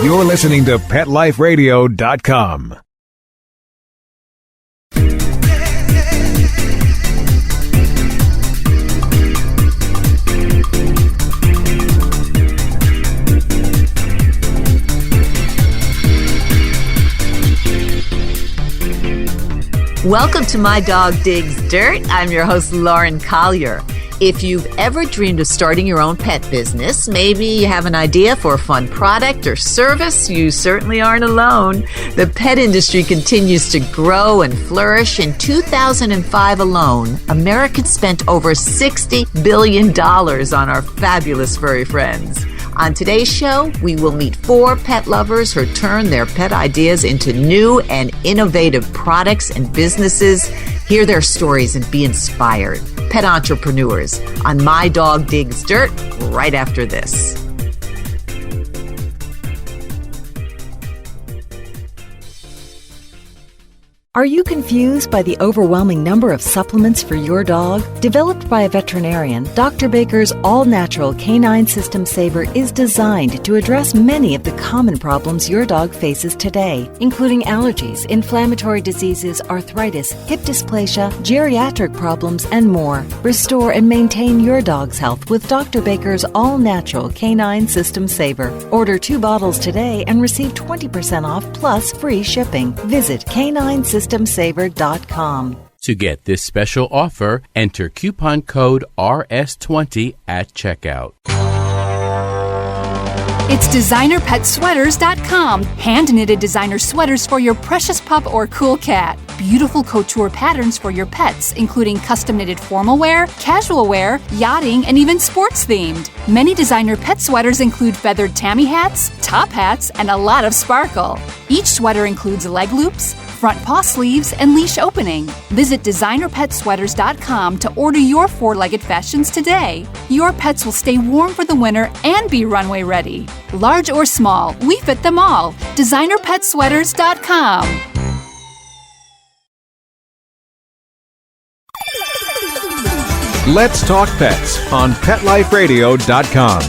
You're listening to PetLifeRadio.com. Welcome to My Dog Digs Dirt. I'm your host, Lauren Collier. If you've ever dreamed of starting your own pet business, maybe you have an idea for a fun product or service, you certainly aren't alone. The pet industry continues to grow and flourish. In 2005 alone, Americans spent over $60 billion on our fabulous furry friends. On today's show, we will meet 4 pet lovers who turn their pet ideas into new and innovative products and businesses. Hear their stories and be inspired. Pet entrepreneurs on My Dog Digs Dirt right after this. Are you confused by the overwhelming number of supplements for your dog? Developed by a veterinarian, Dr. Baker's all-natural Canine System Saver is designed to address many of the common problems your dog faces today, including allergies, inflammatory diseases, arthritis, hip dysplasia, geriatric problems, and more. Restore and maintain your dog's health with Dr. Baker's all-natural Canine System Saver. Order 2 bottles today and receive 20% off plus free shipping. Visit caninesystemsaver.com. To get this special offer, enter coupon code RS20 at checkout. It's DesignerPetSweaters.com. Hand-knitted designer sweaters for your precious pup or cool cat. Beautiful couture patterns for your pets, including custom-knitted formal wear, casual wear, yachting, and even sports-themed. Many designer pet sweaters include feathered tammy hats, top hats, and a lot of sparkle. Each sweater includes leg loops, front paw sleeves, and leash opening. Visit DesignerPetSweaters.com to order your 4-legged fashions today. Your pets will stay warm for the winter and be runway ready. Large or small, we fit them all. DesignerPetSweaters.com. Let's Talk Pets on PetLifeRadio.com.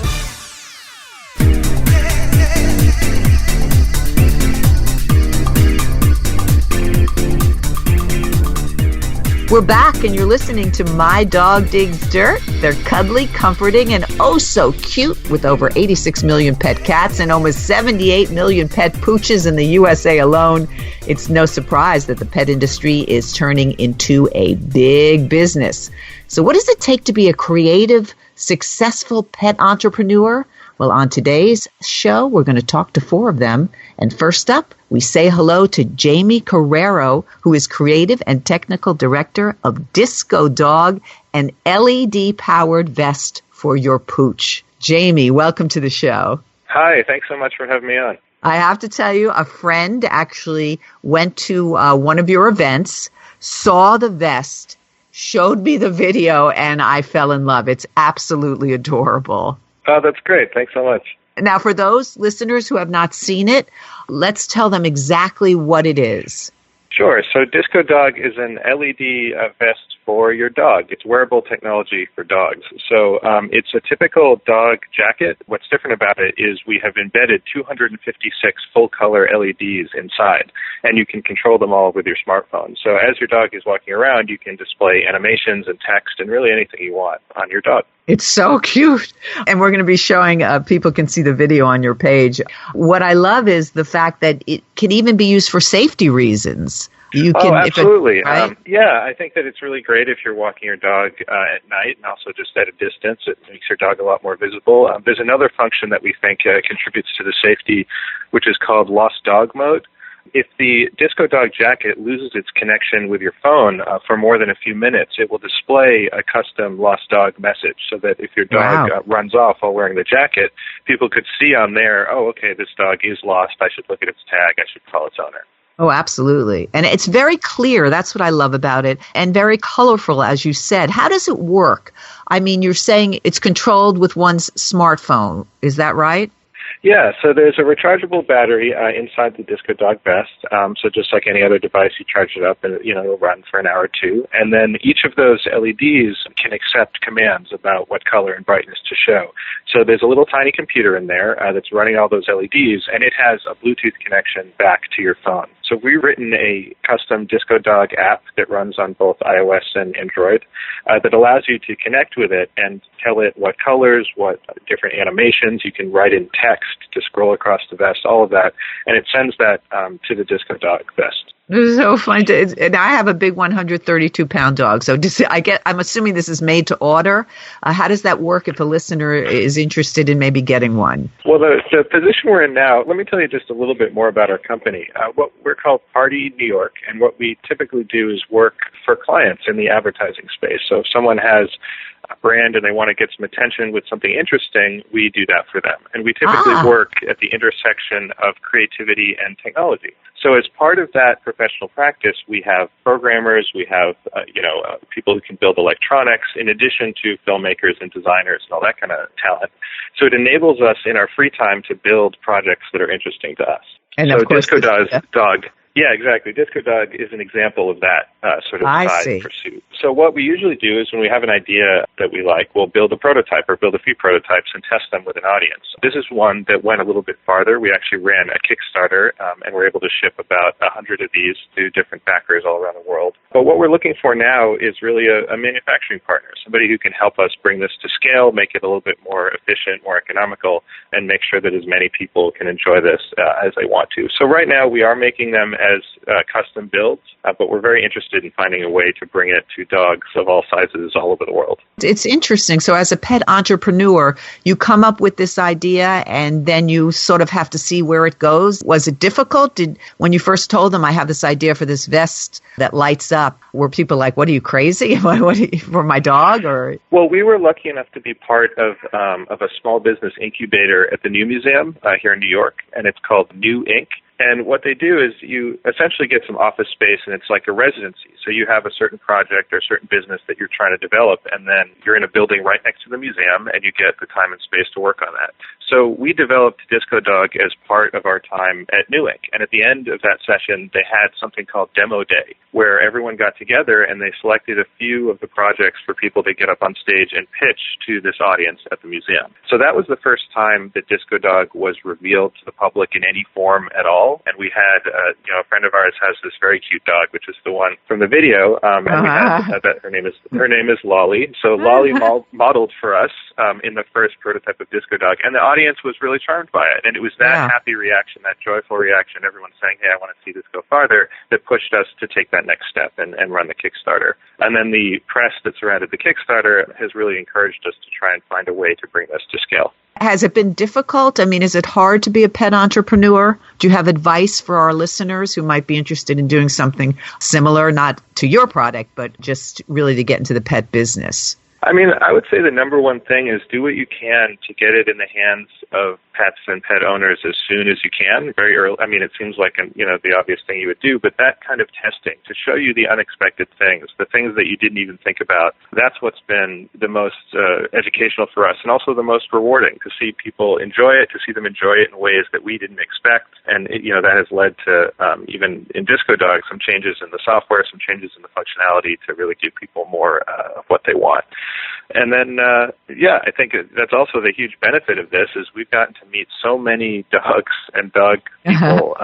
We're back, and you're listening to My Dog Digs Dirt. They're cuddly, comforting, and oh so cute, with over 86 million pet cats and almost 78 million pet pooches in the USA alone. It's no surprise that the pet industry is turning into a big business. So what does it take to be a creative, successful pet entrepreneur? Well, on today's show, we're going to talk to 4 of them. And first up, we say hello to Jamie Carreiro, who is creative and technical director of Disco Dog, an LED-powered vest for your pooch. Jamie, welcome to the show. Hi, thanks so much for having me on. I have to tell you, a friend actually went to one of your events, saw the vest, showed me the video, and I fell in love. It's absolutely adorable. Oh, that's great. Thanks so much. Now, for those listeners who have not seen it, let's tell them exactly what it is. Sure. So Disco Dog is an LED vest for your dog. It's wearable technology for dogs. So it's a typical dog jacket. What's different about it is we have embedded 256 full-color LEDs inside, and you can control them all with your smartphone. So as your dog is walking around, you can display animations and text and really anything you want on your dog. It's so cute. And we're going to be showing, people can see the video on your page. What I love is the fact that it can even be used for safety reasons. You can, absolutely. Right? Yeah, I think that it's really great if you're walking your dog at night and also just at a distance. It makes your dog a lot more visible. There's another function that we think contributes to the safety, which is called lost dog mode. If the Disco Dog jacket loses its connection with your phone for more than a few minutes, it will display a custom lost dog message so that if your dog runs off while wearing the jacket, people could see on there, oh, okay, this dog is lost. I should look at its tag. I should call its owner. Oh, absolutely. And it's very clear. That's what I love about it. And very colorful, as you said. How does it work? I mean, you're saying it's controlled with one's smartphone. Is that right? Yeah, so there's a rechargeable battery inside the Disco Dog vest. So just like any other device, you charge it up and it'll run for an hour or two. And then each of those LEDs can accept commands about what color and brightness to show. So there's a little tiny computer in there that's running all those LEDs, and it has a Bluetooth connection back to your phone. So we've written a custom Disco Dog app that runs on both iOS and Android that allows you to connect with it and tell it what colors, what different animations. You can write in text to scroll across the vest, all of that, and it sends that to the Disco Dog vest. This is so fun. And I have a big 132-pound dog, so I'm assuming this is made to order. How does that work if a listener is interested in maybe getting one? Well, the position we're in now, let me tell you just a little bit more about our company. What we're called Party New York, and what we typically do is work for clients in the advertising space. So if someone has a brand and they want to get some attention with something interesting, we do that for them. And we typically work at the intersection of creativity and technology. So as part of that professional practice, we have programmers, we have people who can build electronics, in addition to filmmakers and designers and all that kind of talent. So it enables us in our free time to build projects that are interesting to us. And so of course, Disco Dog. Yeah, exactly. Disco Dog is an example of that sort of side pursuit. So what we usually do is when we have an idea that we like, we'll build a prototype or build a few prototypes and test them with an audience. This is one that went a little bit farther. We actually ran a Kickstarter and we're able to ship about 100 of these to different backers all around the world. But what we're looking for now is really a manufacturing partner, somebody who can help us bring this to scale, make it a little bit more efficient, more economical, and make sure that as many people can enjoy this as they want to. So right now we are making them as custom builds, but we're very interested in finding a way to bring it to dogs of all sizes all over the world. It's interesting. So as a pet entrepreneur, you come up with this idea and then you sort of have to see where it goes. Was it difficult? When you first told them, I have this idea for this vest that lights up, were people like, what are you, crazy? For my dog? Or Well, we were lucky enough to be part of a small business incubator at the New Museum here in New York, and it's called New Inc. And what they do is you essentially get some office space, and it's like a residency. So you have a certain project or a certain business that you're trying to develop, and then you're in a building right next to the museum, and you get the time and space to work on that. So we developed Disco Dog as part of our time at New Inc. And at the end of that session, they had something called Demo Day, where everyone got together and they selected a few of the projects for people to get up on stage and pitch to this audience at the museum. So that was the first time that Disco Dog was revealed to the public in any form at all. And we had, a friend of ours has this very cute dog, which is the one from the video. And we had her name is Lolly. So Lolly modeled for us in the first prototype of Disco Dog, and the audience was really charmed by it. And it was that happy reaction, that joyful reaction, everyone saying, hey, I want to see this go farther, that pushed us to take that next step and run the Kickstarter. And then the press that surrounded the Kickstarter has really encouraged us to try and find a way to bring this to scale. Has it been difficult? I mean, is it hard to be a pet entrepreneur? Do you have advice for our listeners who might be interested in doing something similar, not to your product, but just really to get into the pet business? I mean, I would say the number one thing is do what you can to get it in the hands of pets and pet owners as soon as you can, very early. I mean, it seems like the obvious thing you would do, but that kind of testing to show you the unexpected things, the things that you didn't even think about, that's what's been the most educational for us, and also the most rewarding to see people enjoy it, to see them enjoy it in ways that we didn't expect. And that has led to even in Disco Dog some changes in the software, some changes in the functionality to really give people more of what they want. And then, I think that's also the huge benefit of this is we've gotten to meet so many dogs and dog people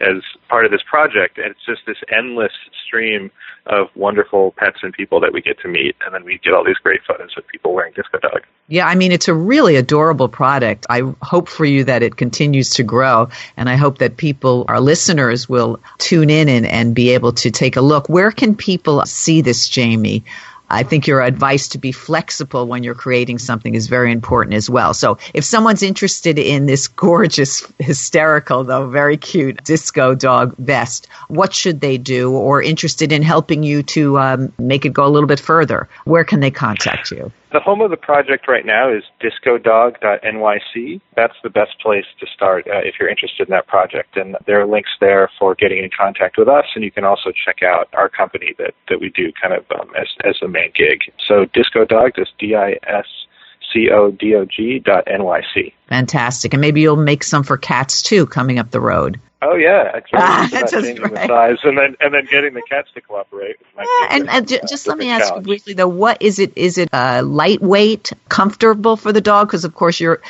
as part of this project. And it's just this endless stream of wonderful pets and people that we get to meet. And then we get all these great photos of people wearing Disco Dog. Yeah, I mean, it's a really adorable product. I hope for you that it continues to grow. And I hope that people, our listeners, will tune in and be able to take a look. Where can people see this, Jamie? I think your advice to be flexible when you're creating something is very important as well. So if someone's interested in this gorgeous, hysterical, though very cute Disco Dog vest, what should they do? Or interested in helping you to make it go a little bit further, where can they contact you? The home of the project right now is discodog.nyc. That's the best place to start if you're interested in that project. And there are links there for getting in contact with us. And you can also check out our company that we do kind of as a main gig. So Disco Dog, that's DISCO codog.nyc. Fantastic. And maybe you'll make some for cats, too, coming up the road. Oh yeah, That's changing right. the size and then getting the cats to cooperate. Just let me ask you briefly though, what is it? Is it lightweight, comfortable for the dog? Because of course your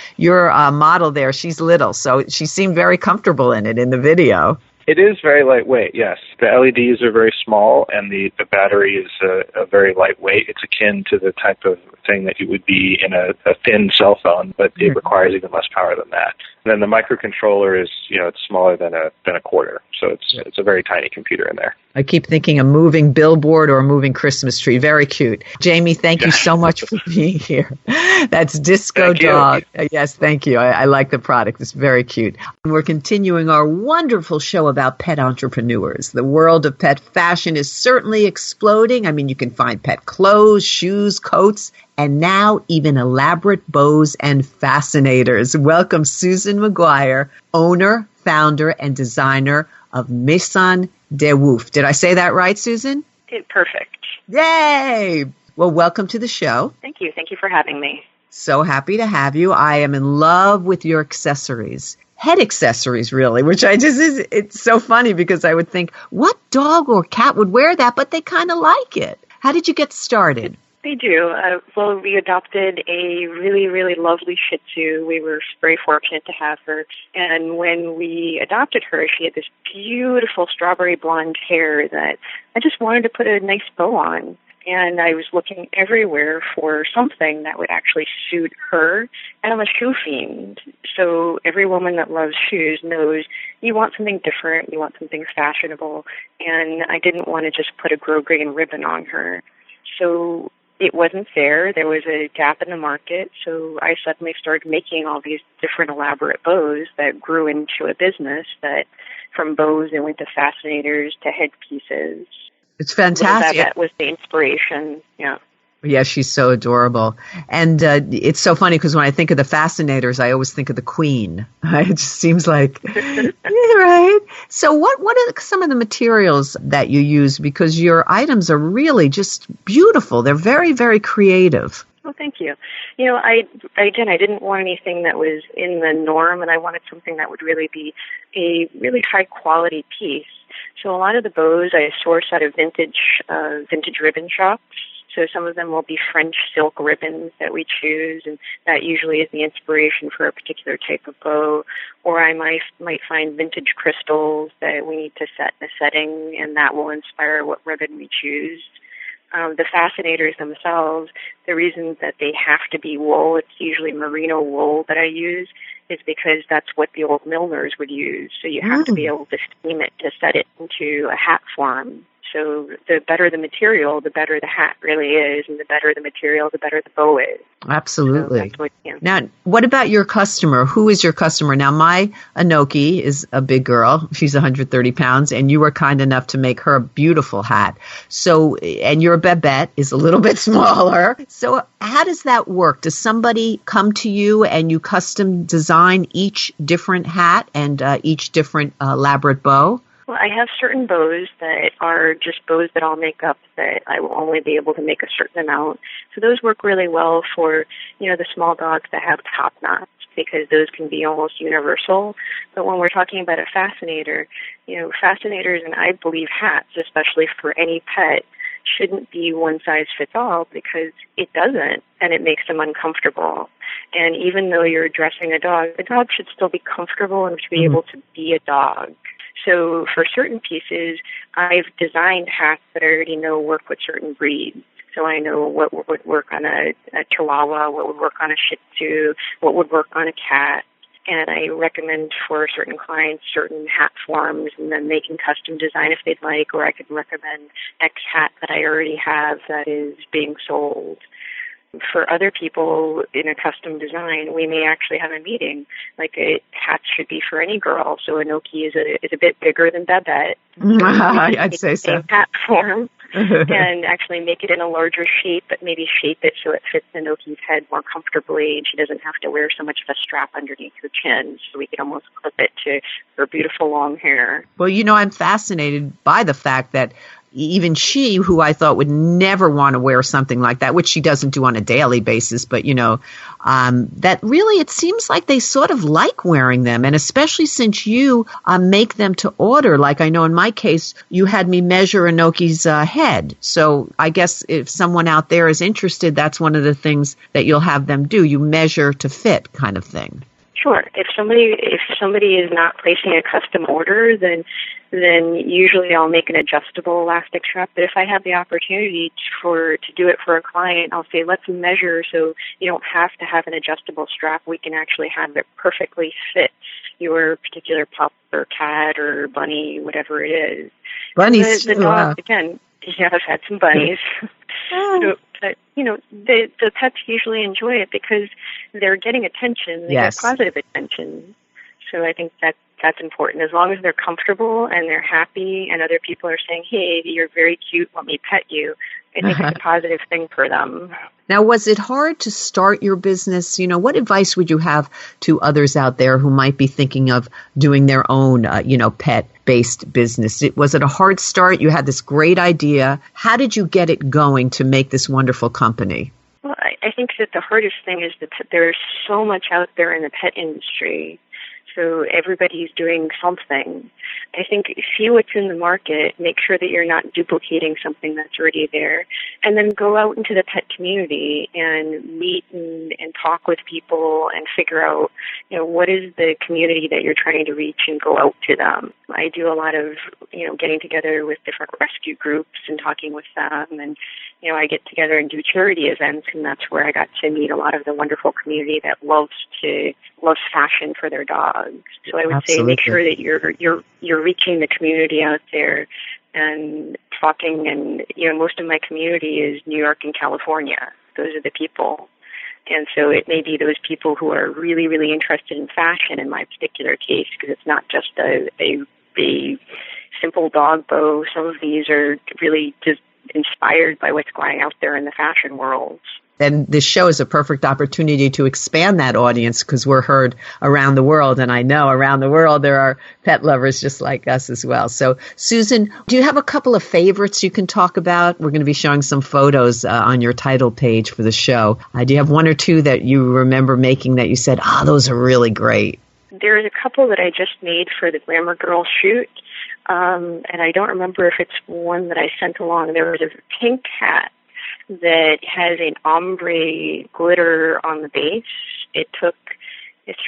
model there, she's little, so she seemed very comfortable in it in the video. It is very lightweight, yes. The LEDs are very small, and the battery is a very lightweight. It's akin to the type of thing that you would be in a thin cell phone, but it requires even less power than that. And then the microcontroller is, it's smaller than a quarter, so it's a very tiny computer in there. I keep thinking a moving billboard or a moving Christmas tree. Very cute. Jamie, thank you so much for being here. That's Disco Dog. Yes, thank you. I like the product. It's very cute. We're continuing our wonderful show about pet entrepreneurs. The world of pet fashion is certainly exploding. I mean, you can find pet clothes, shoes, coats, and now even elaborate bows and fascinators. Welcome, Susan McGuire, owner, founder, and designer of Maison de Woof. Did I say that right, Susan? Perfect. Yay! Well, welcome to the show. Thank you. Thank you for having me. So happy to have you. I am in love with your accessories. Head accessories, really, which it's so funny because I would think, what dog or cat would wear that? But they kind of like it. How did you get started? They do. Well, we adopted a really, really lovely Shih Tzu. We were very fortunate to have her. And when we adopted her, she had this beautiful strawberry blonde hair that I just wanted to put a nice bow on. And I was looking everywhere for something that would actually suit her. And I'm a shoe fiend. So every woman that loves shoes knows you want something different, you want something fashionable. And I didn't want to just put a grosgrain ribbon on her. So it wasn't there. There was a gap in the market, so I suddenly started making all these different elaborate bows that grew into a business that from bows it went to fascinators to headpieces. It's fantastic. That was the inspiration, yeah. Yeah, she's so adorable. And it's so funny because when I think of the fascinators, I always think of the queen. It just seems like, right? So what are some of the materials that you use? Because your items are really just beautiful. They're very, very creative. Well, thank you. I didn't want anything that was in the norm, and I wanted something that would really be a really high-quality piece. So a lot of the bows I source out of vintage ribbon shops. So some of them will be French silk ribbons that we choose, and that usually is the inspiration for a particular type of bow. Or I might find vintage crystals that we need to set in a setting, and that will inspire what ribbon we choose. The fascinators themselves, the reason that they have to be wool, it's usually merino wool that I use, is because that's what the old milliners would use. So you have to be able to steam it to set it into a hat form. So the better the material, the better the hat really is, and the better the material, the better the bow is. Absolutely. So Now, what about your customer? Who is your customer? Now, my Anoki is a big girl. She's 130 pounds, and you were kind enough to make her a beautiful hat. So, and your Babette is a little bit smaller. So how does that work? Does somebody come to you and you custom design each different hat and each different elaborate bow? Well, I have certain bows that are just bows that I'll make up that I will only be able to make a certain amount. So those work really well for, the small dogs that have top knots because those can be almost universal. But when we're talking about a fascinator, fascinators and I believe hats, especially for any pet, shouldn't be one size fits all because it doesn't, and it makes them uncomfortable. And even though you're dressing a dog, the dog should still be comfortable and should be able to be a dog. So for certain pieces, I've designed hats that I already know work with certain breeds. So I know what would work on a Chihuahua, what would work on a Shih Tzu, what would work on a cat. And I recommend for certain clients certain hat forms, and then they can custom design if they'd like, or I could recommend X hat that I already have that is being sold. For other people in a custom design, we may actually have a meeting. Like a hat should be for any girl. So Anoki is a bit bigger than Babette. I'd say so. Hat form and actually make it in a larger shape, but maybe shape it so it fits Anoki's head more comfortably, and she doesn't have to wear so much of a strap underneath her chin. So we could almost clip it to her beautiful long hair. Well, I'm fascinated by the fact that even she, who I thought would never want to wear something like that, which she doesn't do on a daily basis, but, that really, it seems like they sort of like wearing them. And especially since you make them to order, like I know in my case, you had me measure Inoki's head. So I guess if someone out there is interested, that's one of the things that you'll have them do. You measure to fit kind of thing. Sure. If somebody is not placing a custom order, then usually I'll make an adjustable elastic strap. But if I have the opportunity to do it for a client, I'll say, let's measure so you don't have to have an adjustable strap. We can actually have it perfectly fit your particular pup or cat or bunny, whatever it is. Bunnies. The dogs, again, I've had some bunnies. But, the pets usually enjoy it because they're getting attention. They get positive attention. So I think that's important. As long as they're comfortable and they're happy and other people are saying, hey, you're very cute, let me pet you, I think it's a positive thing for them. Now, was it hard to start your business? What advice would you have to others out there who might be thinking of doing their own, pet-based business? Was it a hard start? You had this great idea. How did you get it going to make this wonderful company? Well, I think that the hardest thing is that there's so much out there in the pet industry. So everybody's doing something. I think see what's in the market, make sure that you're not duplicating something that's already there, and then go out into the pet community and meet and talk with people and figure out, what is the community that you're trying to reach and go out to them. I do a lot of, getting together with different rescue groups and talking with them, and I get together and do charity events, and that's where I got to meet a lot of the wonderful community that loves fashion for their dogs. So I would say make sure that you're reaching the community out there and talking. And most of my community is New York and California. Those are the people. And so it may be those people who are really, really interested in fashion in my particular case, because it's not just a simple dog bow. Some of these are really just inspired by what's going out there in the fashion world. And this show is a perfect opportunity to expand that audience because we're heard around the world. And I know around the world there are pet lovers just like us as well. So, Susan, do you have a couple of favorites you can talk about? We're going to be showing some photos on your title page for the show. Do you have one or two that you remember making that you said, those are really great? There's a couple that I just made for the Glamour Girl shoot. And I don't remember if it's one that I sent along. There was a pink hat that has an ombre glitter on the base. It took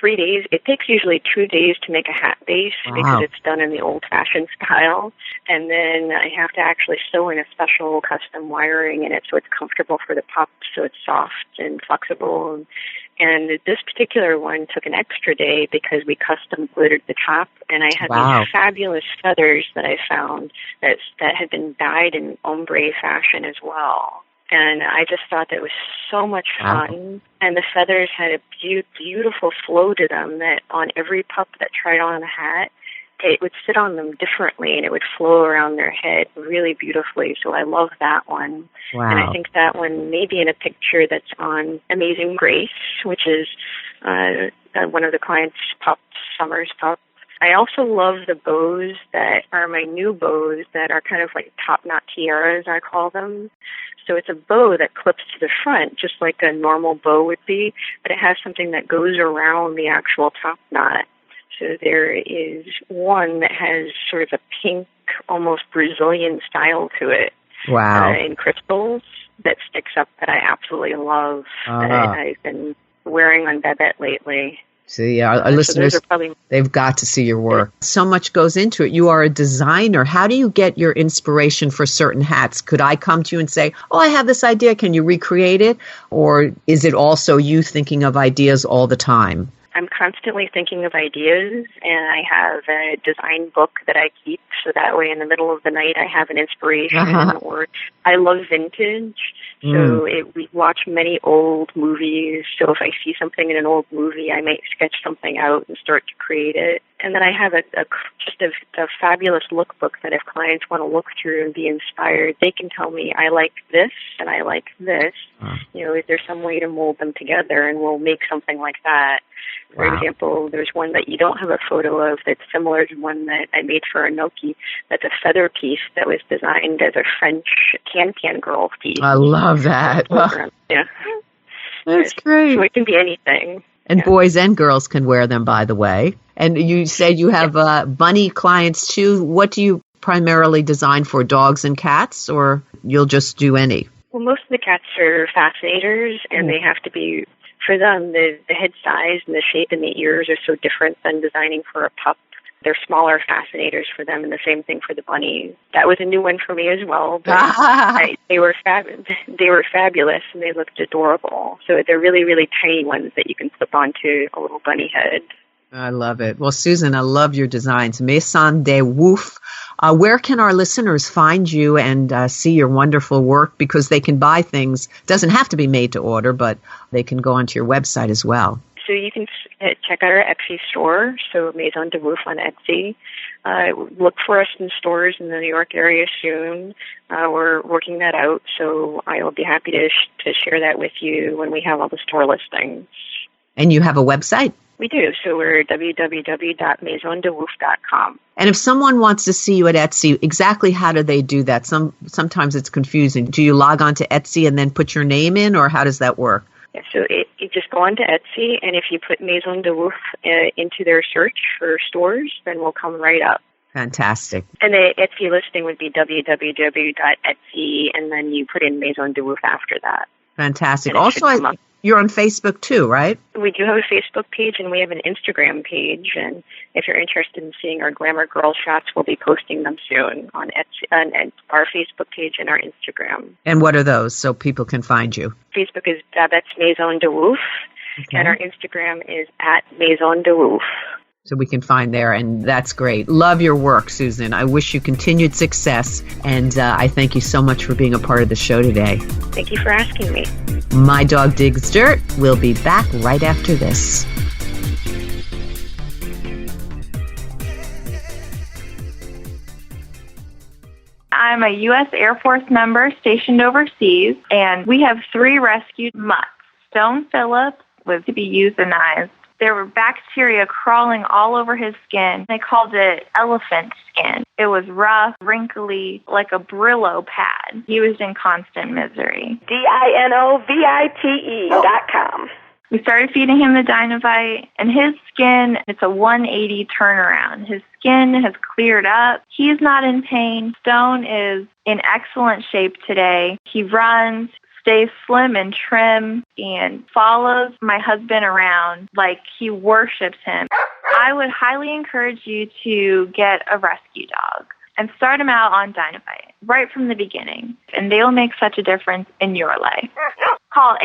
3 days. It takes usually 2 days to make a hat base because it's done in the old-fashioned style. And then I have to actually sew in a special custom wiring in it so it's comfortable for the pup, so it's soft and flexible. And this particular one took an extra day because we custom glittered the top, and I had these fabulous feathers that I found that had been dyed in ombre fashion as well. And I just thought that it was so much fun. And the feathers had a beautiful flow to them that on every pup that tried on the hat, it would sit on them differently and it would flow around their head really beautifully. So I love that one. Wow. And I think that one may be in a picture that's on Amazing Grace, which is one of the clients' pups, Summer's pup. I also love the bows that are my new bows that are kind of like top-knot tiaras, I call them. So it's a bow that clips to the front, just like a normal bow would be, but it has something that goes around the actual top knot. So there is one that has sort of a pink, almost Brazilian style to it. Wow. In crystals that sticks up that I absolutely love. That I've been wearing on Babette lately. See, our listeners, they've got to see your work. So much goes into it. You are a designer. How do you get your inspiration for certain hats? Could I come to you and say, I have this idea. Can you recreate it? Or is it also you thinking of ideas all the time? I'm constantly thinking of ideas, and I have a design book that I keep, so that way in the middle of the night I have an inspiration. Or I love vintage, So we watch many old movies. So if I see something in an old movie, I might sketch something out and start to create it. And then I have just a fabulous lookbook that if clients want to look through and be inspired, they can tell me, I like this and I like this. Is there some way to mold them together, and we'll make something like that. For example, there's one that you don't have a photo of that's similar to one that I made for Anoki. That's a feather piece that was designed as a French can-can girl piece. I love that. Yeah. That's great. So it can be anything. And boys and girls can wear them, by the way. And you said you have bunny clients, too. What do you primarily design for, dogs and cats, or you'll just do any? Well, most of the cats are fascinators, and they have to be, for them, the head size and the shape and the ears are so different than designing for a pup. They're smaller fascinators for them, and the same thing for the bunnies. That was a new one for me as well. But they were fabulous, and they looked adorable. So they're really, really tiny ones that you can slip onto a little bunny head. I love it. Well, Susan, I love your designs. Maison de Woof. Where can our listeners find you and see your wonderful work? Because they can buy things. It doesn't have to be made to order, but they can go onto your website as well. So you can check out our Etsy store, so Maison de Woof on Etsy. Look for us in stores in the New York area soon. We're working that out, so I will be happy to share that with you when we have all the store listings. And you have a website? We do. So we're www.maisondewoof.com. And if someone wants to see you at Etsy, exactly how do they do that? Sometimes it's confusing. Do you log on to Etsy and then put your name in, or how does that work? Yeah, so you just go on to Etsy, and if you put Maison de Woof into their search for stores, then we'll come right up. Fantastic. And the Etsy listing would be www.etsy, and then you put in Maison de Woof after that. Fantastic. Also, you're on Facebook too, right? We do have a Facebook page, and we have an Instagram page. And if you're interested in seeing our Glamour Girl shots, we'll be posting them soon on Etsy, on our Facebook page and our Instagram. And what are those so people can find you? Facebook is that's Maison de Woof, and our Instagram is @Maison de Woof. So we can find there, and that's great. Love your work, Susan. I wish you continued success, and I thank you so much for being a part of the show today. Thank you for asking me. My Dog Digs Dirt. We'll be back right after this. I'm a U.S. Air Force member stationed overseas, and we have 3 rescued mutts. Stone Phillips was to be euthanized. There were bacteria crawling all over his skin. They called it elephant skin. It was rough, wrinkly, like a Brillo pad. He was in constant misery. DINOVITE.com. We started feeding him the Dinovite, and his skin, it's a 180 turnaround. His skin has cleared up. He's not in pain. Stone is in excellent shape today. He runs, stays slim and trim, and follows my husband around like he worships him. I would highly encourage you to get a rescue dog and start him out on Dinovite right from the beginning, and they will make such a difference in your life. Call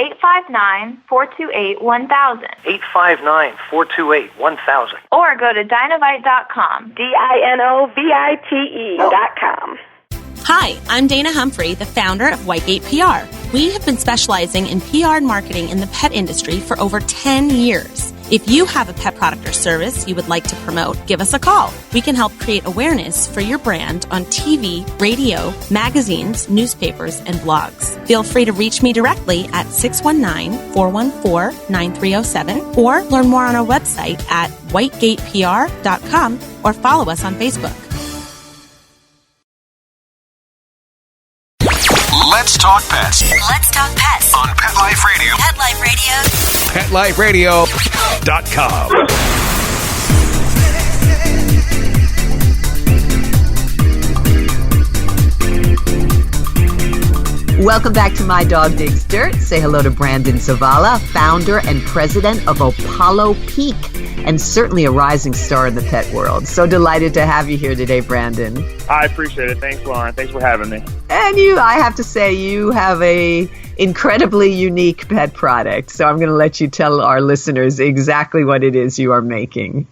859-428-1000. 859-428-1000. Or go to Dinovite.com. DINOVITE.com. Hi, I'm Dana Humphrey, the founder of Whitegate PR. We have been specializing in PR and marketing in the pet industry for over 10 years. If you have a pet product or service you would like to promote, give us a call. We can help create awareness for your brand on TV, radio, magazines, newspapers, and blogs. Feel free to reach me directly at 619-414-9307 or learn more on our website at whitegatepr.com or follow us on Facebook. Let's talk pets. Let's talk pets On Pet Life Radio. Pet Life Radio. PetLifeRadio.com. Welcome back to My Dog Digs Dirt. Say hello to Brandon Zavala, founder and president of Apollo Peak, and certainly a rising star in the pet world. So delighted to have you here today, Brandon. I appreciate it. Thanks, Lauren. Thanks for having me. And I have to say, you have a incredibly unique pet product. So I'm going to let you tell our listeners exactly what it is you are making.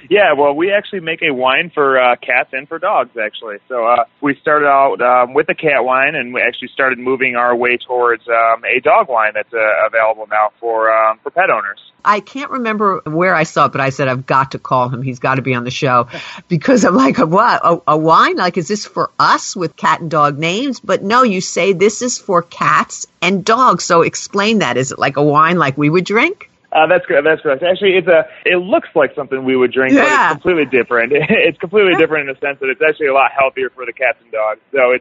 Yeah, well, we actually make a wine for cats and for dogs, actually. So we started out with the cat wine, and we actually started moving our way towards a dog wine that's available now for pet owners. I can't remember where I saw it, but I said, I've got to call him. He's got to be on the show. Because I'm like, what? A wine? Like, is this for us with cat and dog names? But no, you say this is for cats and dogs. So explain that. Is it like a wine like we would drink? That's correct. That's correct. Actually, it looks like something we would drink, but it's completely different. It's completely different in the sense that it's actually a lot healthier for the cats and dogs. So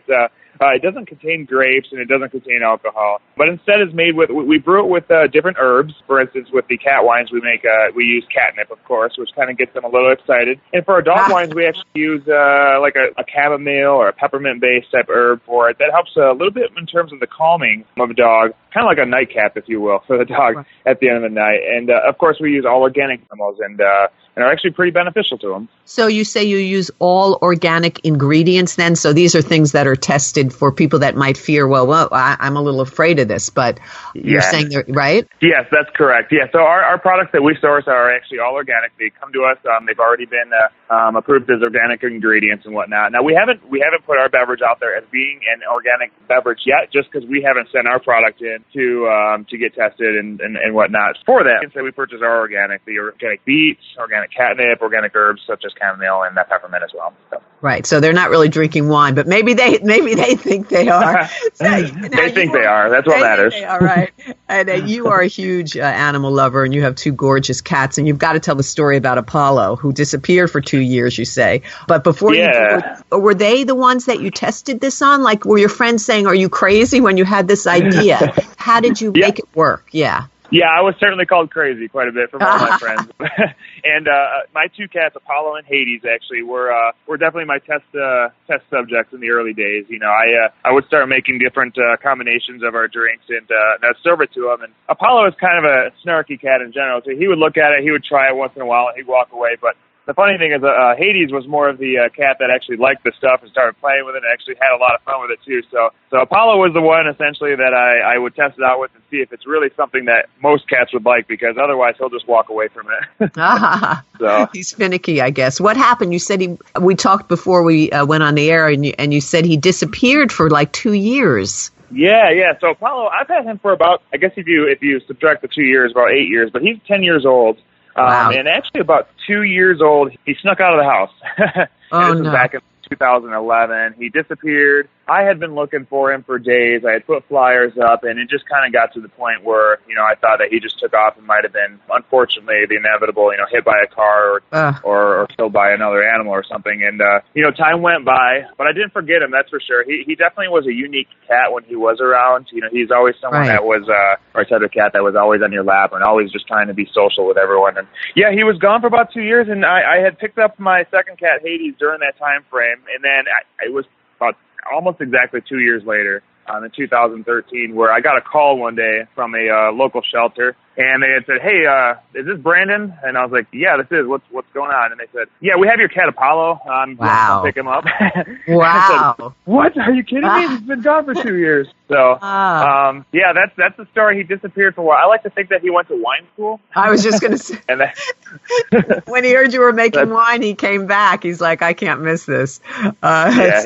it doesn't contain grapes and it doesn't contain alcohol, but instead is made with, we brew it with different herbs. For instance, with the cat wines, we use catnip, of course, which kind of gets them a little excited. And for our dog wines, we actually use like a chamomile or a peppermint-based type herb for it. That helps a little bit in terms of the calming of a dog, kind of like a nightcap, if you will, for the dog at the end of the night. And of course, we use all organic animals and are actually pretty beneficial to them. So you say you use all organic ingredients then? So these are things that are tested for people that might fear, well, I'm a little afraid of this, but you're saying they're right? Yes, that's correct. Yeah, so our products that we source are actually all organic. They come to us. They've already been approved as organic ingredients and whatnot. Now, we haven't put our beverage out there as being an organic beverage yet, just because we haven't sent our product in to get tested and whatnot. For that, so we purchase our organic, the organic beets, organic catnip, organic herbs such as chamomile and peppermint as well. So. Right. So they're not really drinking wine, but maybe they think they are. They think they are. That's what matters. They are, right. And you are a huge animal lover, and you have two gorgeous cats, and you've got to tell the story about Apollo, who disappeared for 2 years, you say. But before were they the ones that you tested this on? Like, were your friends saying, are you crazy when you had this idea? How did you make it work? Yeah. Yeah, I was certainly called crazy quite a bit from all my friends. And my two cats, Apollo and Hades, actually were definitely my test subjects in the early days. You know, I would start making different combinations of our drinks and I'd serve it to them. And Apollo is kind of a snarky cat in general, so he would look at it, he would try it once in a while, and he'd walk away. But the funny thing is, Hades was more of the cat that actually liked the stuff and started playing with it and actually had a lot of fun with it too. So Apollo was the one essentially that I would test it out with and see if it's really something that most cats would like, because otherwise he'll just walk away from it. So he's finicky, I guess. What happened? You said we talked before we went on the air, and you said he disappeared for like 2 years. Yeah. So Apollo, I've had him for about, I guess if you subtract the 2 years, about 8 years, but he's 10 years old. Wow. And actually about 2 years old, he snuck out of the house. This was back in 2011. He disappeared. I had been looking for him for days. I had put flyers up, and it just kind of got to the point where, I thought that he just took off and might have been, unfortunately, the inevitable, hit by a car or killed by another animal or something. And, time went by, but I didn't forget him, that's for sure. He definitely was a unique cat when he was around. He's always someone that was, or a type of cat that was always on your lap and always just trying to be social with everyone. And yeah, he was gone for about 2 years, and I had picked up my second cat, Hades, during that time frame. And then it was about almost exactly 2 years later, in 2013, where I got a call one day from a local shelter, and they had said, "Hey, is this Brandon?" And I was like, "Yeah, this is. What's going on?" And they said, "Yeah, we have your cat Apollo. Wow. Pick him up." Wow. I said, "What? Are you kidding me? He's been gone for 2 years." So, yeah, that's the story. He disappeared for a while. I like to think that he went to wine school. I was just going to say. And when he heard you were making wine, he came back. He's like, I can't miss this. That's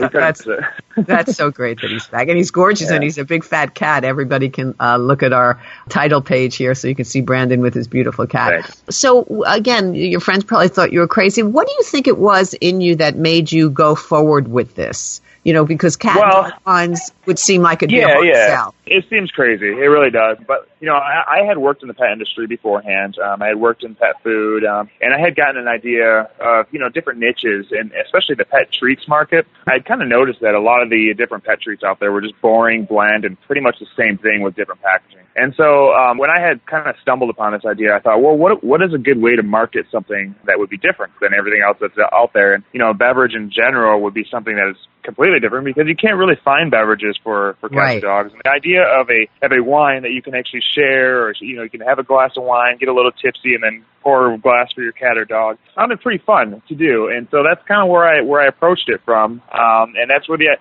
so great that he's back. And he's gorgeous, and he's a big fat cat. Everybody can look at our title page here so you can see Brandon with his beautiful cat. Thanks. So, again, your friends probably thought you were crazy. What do you think it was in you that made you go forward with this? Because cat wines would seem like it'd be a hard sell. It seems crazy. It really does. But, I had worked in the pet industry beforehand. I had worked in pet food, and I had gotten an idea of, different niches, and especially the pet treats market. I'd kind of noticed that a lot of the different pet treats out there were just boring, bland, and pretty much the same thing with different packaging. And so when I had kind of stumbled upon this idea, I thought, well, what is a good way to market something that would be different than everything else that's out there? And, beverage in general would be something that is completely different, because you can't really find beverages for cats and dogs. And the idea of a wine that you can actually share, or you can have a glass of wine, get a little tipsy, and then pour a glass for your cat or dog, found it pretty fun to do. And so that's kind of where I approached it from. And that's where the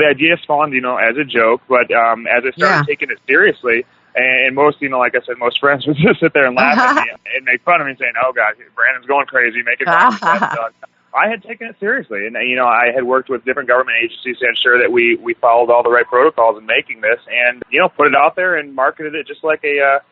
idea spawned, as a joke. But as I started taking it seriously, And most, like I said, most friends would just sit there and laugh at me and make fun of me, saying, "Oh God, Brandon's going crazy, making fun of that dog." I had taken it seriously, and I had worked with different government agencies to ensure that we followed all the right protocols in making this, and put it out there and marketed it just like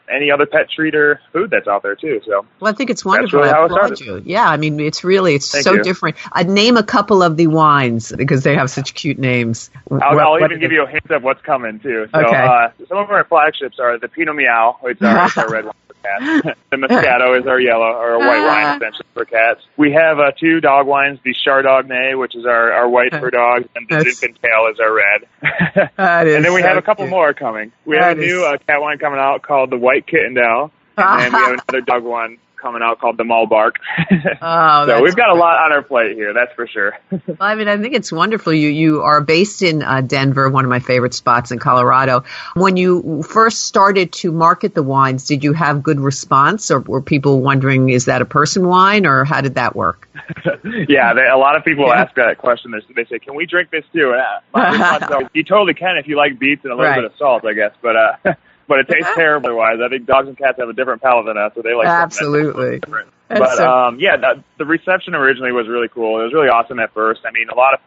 any other pet treat or food that's out there too. So, well, I think it's wonderful. That's really I how applaud it started. you. Yeah, I mean, it's Thank so you. different. I'd name a couple of the wines because they have such cute names. I'll even give you a hint of what's coming too. So, okay. Some of our flagships are the Pinot Meow, it's our red wine for cats. The Moscato is our yellow or white wine essentially for cats. We have 2 dog wines, the Chardonnay, which is our white for dogs, and the Zinfandel is our red. And then we have a couple more coming. We have a new cat wine coming out called the White Kittendale, and then we have another dog one coming out called the Malbark. So we've got a lot on our plate here, that's for sure. Well, I mean, I think it's wonderful. You are based in Denver, one of my favorite spots in Colorado. When you first started to market the wines, did you have good response, or were people wondering, is that a person wine, or how did that work? Yeah, a lot of people ask that question. They say, "Can we drink this too?" And you totally can if you like beets and a little bit of salt, I guess. But it tastes terrible otherwise. I think dogs and cats have a different palate than us, so they like absolutely different. But the reception originally was really cool. It was really awesome at first. I mean, a lot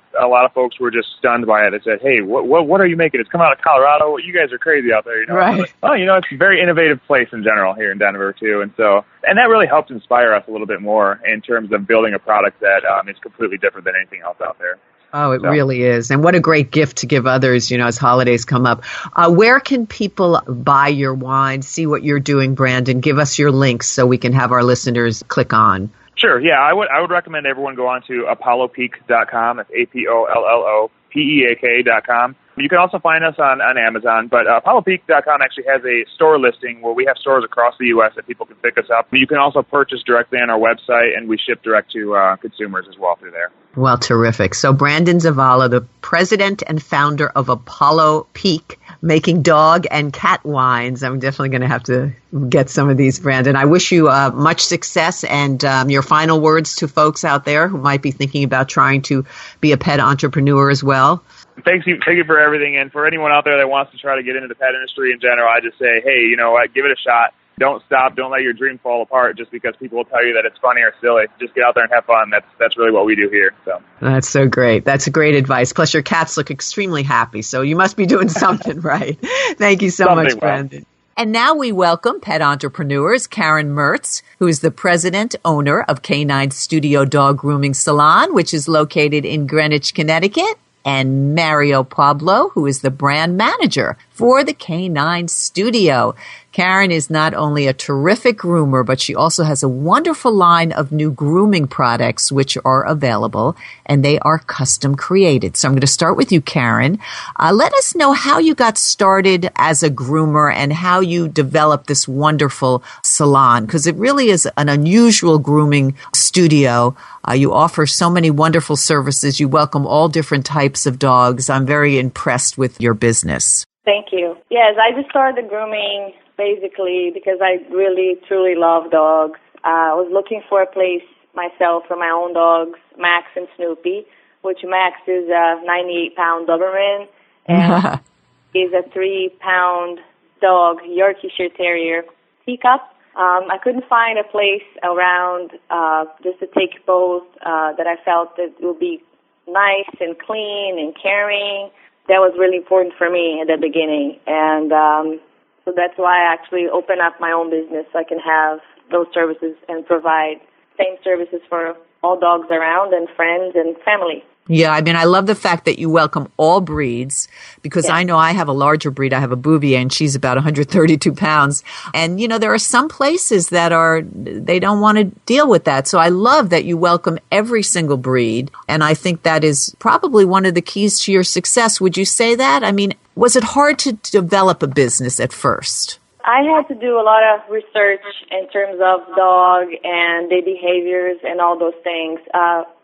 of folks were just stunned by it. They said, "Hey, what are you making? It's coming out of Colorado. You guys are crazy out there, Right. Like, it's a very innovative place in general here in Denver too, and that really helped inspire us a little bit more in terms of building a product that is completely different than anything else out there. Oh, it really is. And what a great gift to give others, as holidays come up. Where can people buy your wine, see what you're doing, Brandon? Give us your links so we can have our listeners click on. Sure. Yeah, I would recommend everyone go on to apollopeak.com. That's APOLLOPEAK.com. You can also find us on Amazon, but ApolloPeak.com actually has a store listing where we have stores across the U.S. that people can pick us up. You can also purchase directly on our website, and we ship direct to consumers as well through there. Well, terrific. So Brandon Zavala, the president and founder of Apollo Peak, making dog and cat wines. I'm definitely going to have to get some of these, Brandon. I wish you much success, and your final words to folks out there who might be thinking about trying to be a pet entrepreneur as well. Thank you for everything. And for anyone out there that wants to try to get into the pet industry in general, I just say, hey, you know what, give it a shot. Don't stop. Don't let your dream fall apart just because people will tell you that it's funny or silly. Just get out there and have fun. That's really what we do here. So that's so great. That's great advice. Plus, your cats look extremely happy, so you must be doing something right. Thank you so much, Brandon. And now we welcome pet entrepreneurs Karen Merz, who is the president owner of Canine Studio Dog Grooming Salon, which is located in Greenwich, Connecticut, and Mario Pablo, who is the brand manager for the Canine Studio. Karen is not only a terrific groomer, but she also has a wonderful line of new grooming products which are available, and they are custom created. So I'm going to start with you, Karen. Let us know how you got started as a groomer and how you developed this wonderful salon, because it really is an unusual grooming studio. You offer so many wonderful services. You welcome all different types of dogs. I'm very impressed with your business. Thank you. Yes, I just started grooming basically because I really, truly love dogs. I was looking for a place myself for my own dogs, Max and Snoopy, which Max is a 98-pound Doberman, and he's a 3-pound dog, Yorkshire Terrier teacup. I couldn't find a place around just to take both that I felt that would be nice and clean and caring. That was really important for me at the beginning, and so that's why I actually opened up my own business so I can have those services and provide same services for all dogs around and friends and family. Yeah, I mean, I love the fact that you welcome all breeds, because I know I have a larger breed. I have a Bouvier, and she's about 132 pounds. And, there are some places that they don't want to deal with that. So I love that you welcome every single breed. And I think that is probably one of the keys to your success. Would you say that? I mean, was it hard to develop a business at first? I had to do a lot of research in terms of dog and their behaviors and all those things.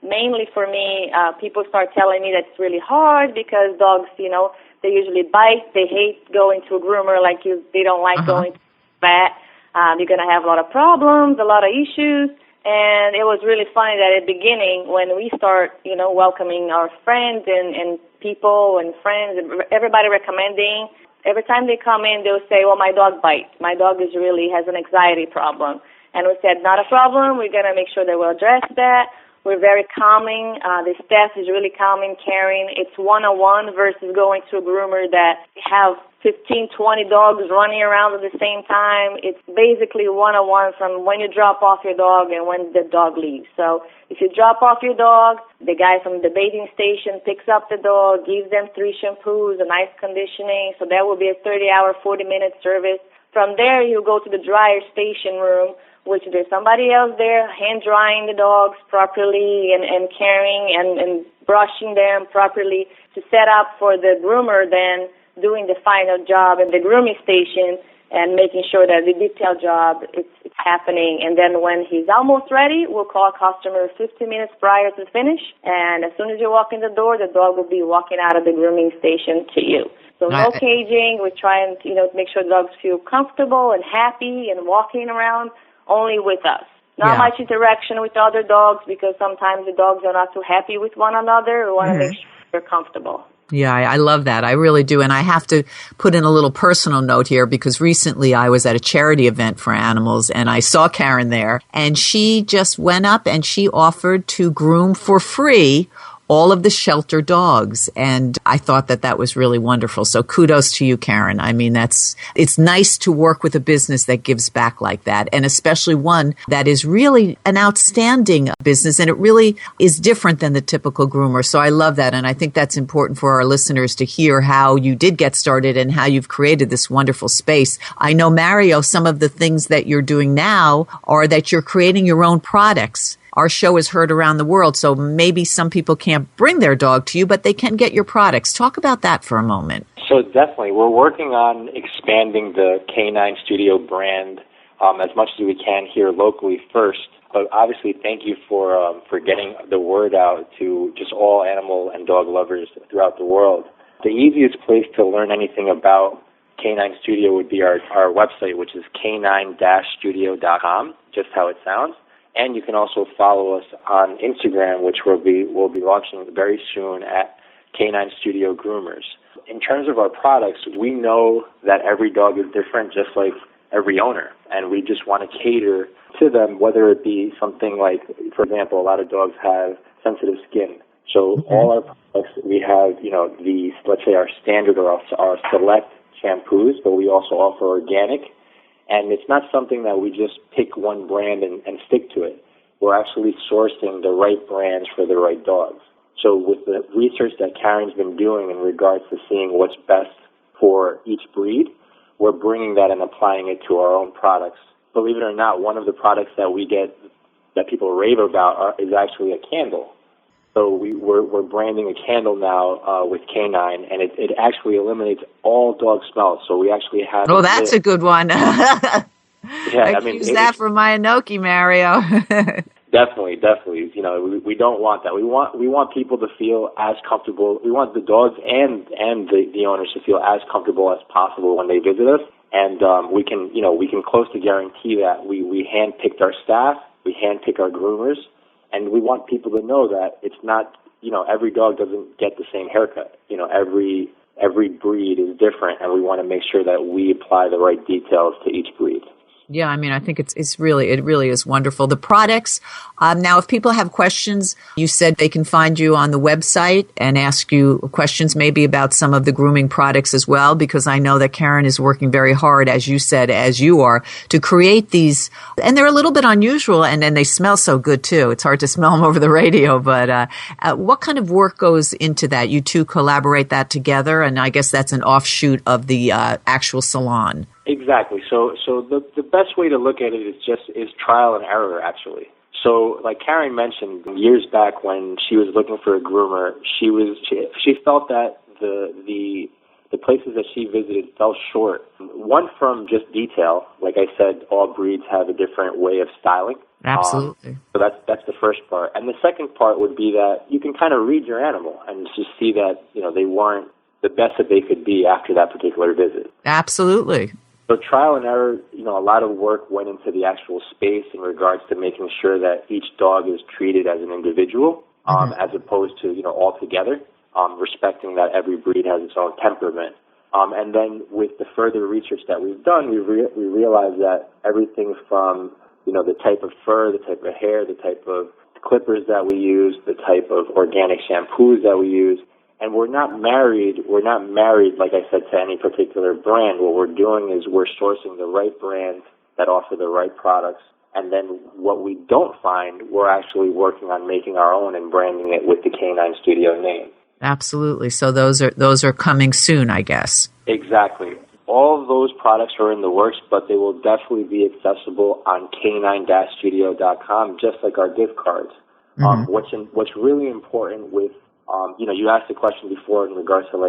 Mainly for me, people start telling me that it's really hard because dogs, they usually bite. They hate going to a groomer like you. They don't like going to a vet. You're going to have a lot of problems, a lot of issues. And it was really funny that at the beginning when we start, welcoming our friends and people and friends and everybody recommending, every time they come in, they'll say, well, my dog bites. My dog has an anxiety problem. And we said, not a problem. We're going to make sure that we'll address that. We're very calming. The staff is really calming, caring. It's one-on-one versus going to a groomer that have 15, 20 dogs running around at the same time. It's basically one-on-one from when you drop off your dog and when the dog leaves. So if you drop off your dog, the guy from the bathing station picks up the dog, gives them 3 shampoos, a nice conditioning. So that will be a 30-hour, 40-minute service. From there, you go to the dryer station room, which there's somebody else there hand-drying the dogs properly and caring and brushing them properly to set up for the groomer then doing the final job at the grooming station and making sure that the detail job it's happening. And then when he's almost ready, we'll call a customer 15 minutes prior to finish. And as soon as you walk in the door, the dog will be walking out of the grooming station to you. So no caging. We're trying to, make sure the dogs feel comfortable and happy and walking around only with us. Not much interaction with other dogs because sometimes the dogs are not too happy with one another. We want to make sure they're comfortable. Yeah, I love that. I really do. And I have to put in a little personal note here because recently I was at a charity event for animals and I saw Karen there and she just went up and she offered to groom for free all of the shelter dogs. And I thought that was really wonderful. So kudos to you, Karen. I mean, it's nice to work with a business that gives back like that. And especially one that is really an outstanding business. And it really is different than the typical groomer. So I love that. And I think that's important for our listeners to hear how you did get started and how you've created this wonderful space. I know, Mario, some of the things that you're doing now are that you're creating your own products. Our show is heard around the world, so maybe some people can't bring their dog to you, but they can get your products. Talk about that for a moment. So definitely, we're working on expanding the Canine Studio brand as much as we can here locally first. But obviously, thank you for getting the word out to just all animal and dog lovers throughout the world. The easiest place to learn anything about Canine Studio would be our website, which is canine-studio.com, just how it sounds. And you can also follow us on Instagram, which we'll be launching very soon at Canine Studio Groomers. In terms of our products, we know that every dog is different, just like every owner. And we just want to cater to them, whether it be something like, for example, a lot of dogs have sensitive skin. So all our products, we have, let's say our standard or our select shampoos, but we also offer organic. And it's not something that we just pick one brand and stick to it. We're actually sourcing the right brands for the right dogs. So with the research that Karen's been doing in regards to seeing what's best for each breed, we're bringing that and applying it to our own products. Believe it or not, one of the products that we get that people rave about is actually a candle. So we're branding a candle now with Canine, and it actually eliminates all dog smells. So we actually have... Oh, that's a good one. Yeah, I mean... Use that for my Inoki, Mario. Definitely. We don't want that. We want people to feel as comfortable. We want the dogs and the owners to feel as comfortable as possible when they visit us. And we can close to guarantee that we handpicked our staff, we handpick our groomers, and we want people to know that it's not, every dog doesn't get the same haircut. Every breed is different, and we want to make sure that we apply the right details to each breed. Yeah, I mean, I think it really is wonderful. The products, now if people have questions, you said they can find you on the website and ask you questions maybe about some of the grooming products as well, because I know that Karen is working very hard, as you said, as you are, to create these. And they're a little bit unusual, and then they smell so good too. It's hard to smell them over the radio, but what kind of work goes into that? You two collaborate that together, and I guess that's an offshoot of the actual salon. Exactly. So the best way to look at it is trial and error, actually. So like Karen mentioned, years back when she was looking for a groomer, she felt that the places that she visited fell short. One, from just detail. Like I said, all breeds have a different way of styling. Absolutely. So that's the first part. And the second part would be that you can kind of read your animal and just see that, they weren't the best that they could be after that particular visit. Absolutely. So trial and error, a lot of work went into the actual space in regards to making sure that each dog is treated as an individual, as opposed to, all together, respecting that every breed has its own temperament. And then with the further research that we've done, we realized that everything from, the type of fur, the type of hair, the type of clippers that we use, the type of organic shampoos that we use, and we're not married, like I said, to any particular brand. What we're doing is we're sourcing the right brands that offer the right products. And then what we don't find, we're actually working on making our own and branding it with the Canine Studio name. Absolutely. So those are coming soon, I guess. Exactly. All of those products are in the works, but they will definitely be accessible on canine-studio.com, just like our gift cards. Mm-hmm. What's really important with, you asked the question before in regards to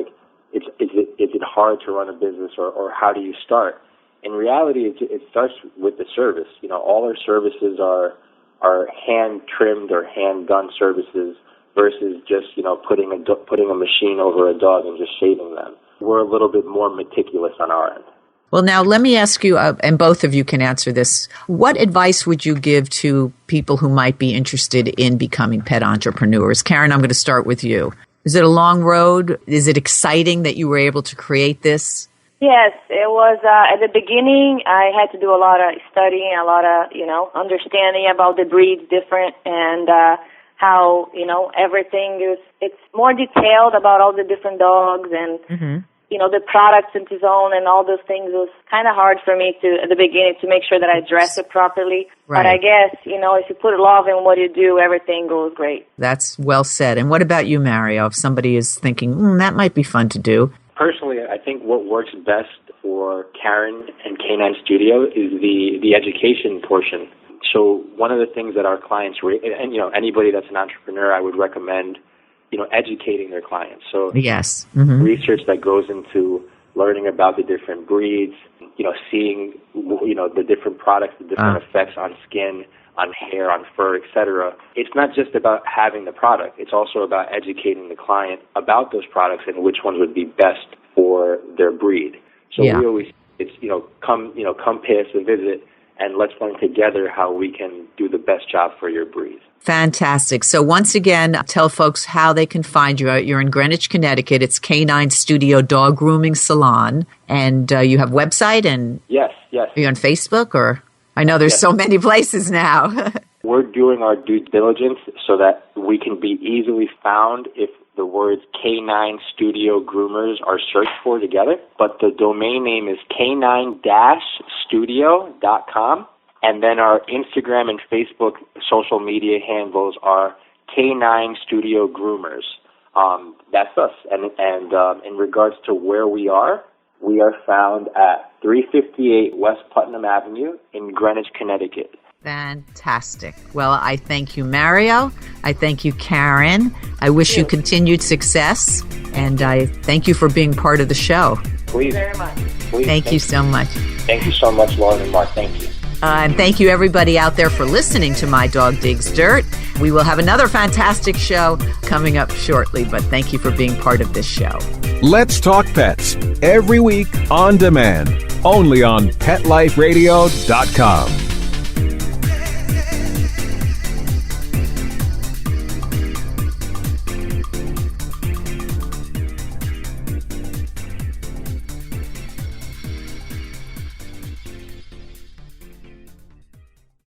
is it hard to run a business or how do you start? In reality, it starts with the service. All our services are hand-trimmed or hand-done services versus just, putting a machine over a dog and just shaving them. We're a little bit more meticulous on our end. Well, now let me ask you, and both of you can answer this, what advice would you give to people who might be interested in becoming pet entrepreneurs? Karen, I'm going to start with you. Is it a long road? Is it exciting that you were able to create this? Yes, it was. At the beginning, I had to do a lot of studying, a lot of, understanding about the breeds different and how, everything it's more detailed about all the different dogs and, the products in Maison and all those things. It was kind of hard for me at the beginning to make sure that I dress it properly. Right. But I guess, if you put love in what you do, everything goes great. That's well said. And what about you, Mario? If somebody is thinking, that might be fun to do. Personally, I think what works best for Karen and Canine Studio is the education portion. So one of the things that our clients, and anybody that's an entrepreneur, I would recommend, educating their clients. So yes, research that goes into learning about the different breeds, seeing, the different products, the different effects on skin, on hair, on fur, etc. It's not just about having the product. It's also about educating the client about those products and which ones would be best for their breed. So we always, come pay us a visit and let's learn together how we can do the best job for your breed. Fantastic. So once again, tell folks how they can find you. You're in Greenwich, Connecticut. It's Canine Studio Dog Grooming Salon. And you have a website and Yes. Are you on Facebook or? I know there's so many places now. We're doing our due diligence so that we can be easily found if the words Canine Studio Groomers are searched for together. But the domain name is canine-studio.com. And then our Instagram and Facebook social media handles are Canine Studio Groomers. That's us. And in regards to where we are found at 358 West Putnam Avenue in Greenwich, Connecticut. Fantastic. Well, I thank you, Mario. I thank you, Karen. I wish you continued success. And I thank you for being part of the show. Please. Very much. Please. Thank you so much. Thank you so much, Lauren and Mark. Thank you. And thank you, everybody out there, for listening to My Dog Digs Dirt. We will have another fantastic show coming up shortly, but thank you for being part of this show. Let's Talk Pets, every week on demand, only on PetLifeRadio.com.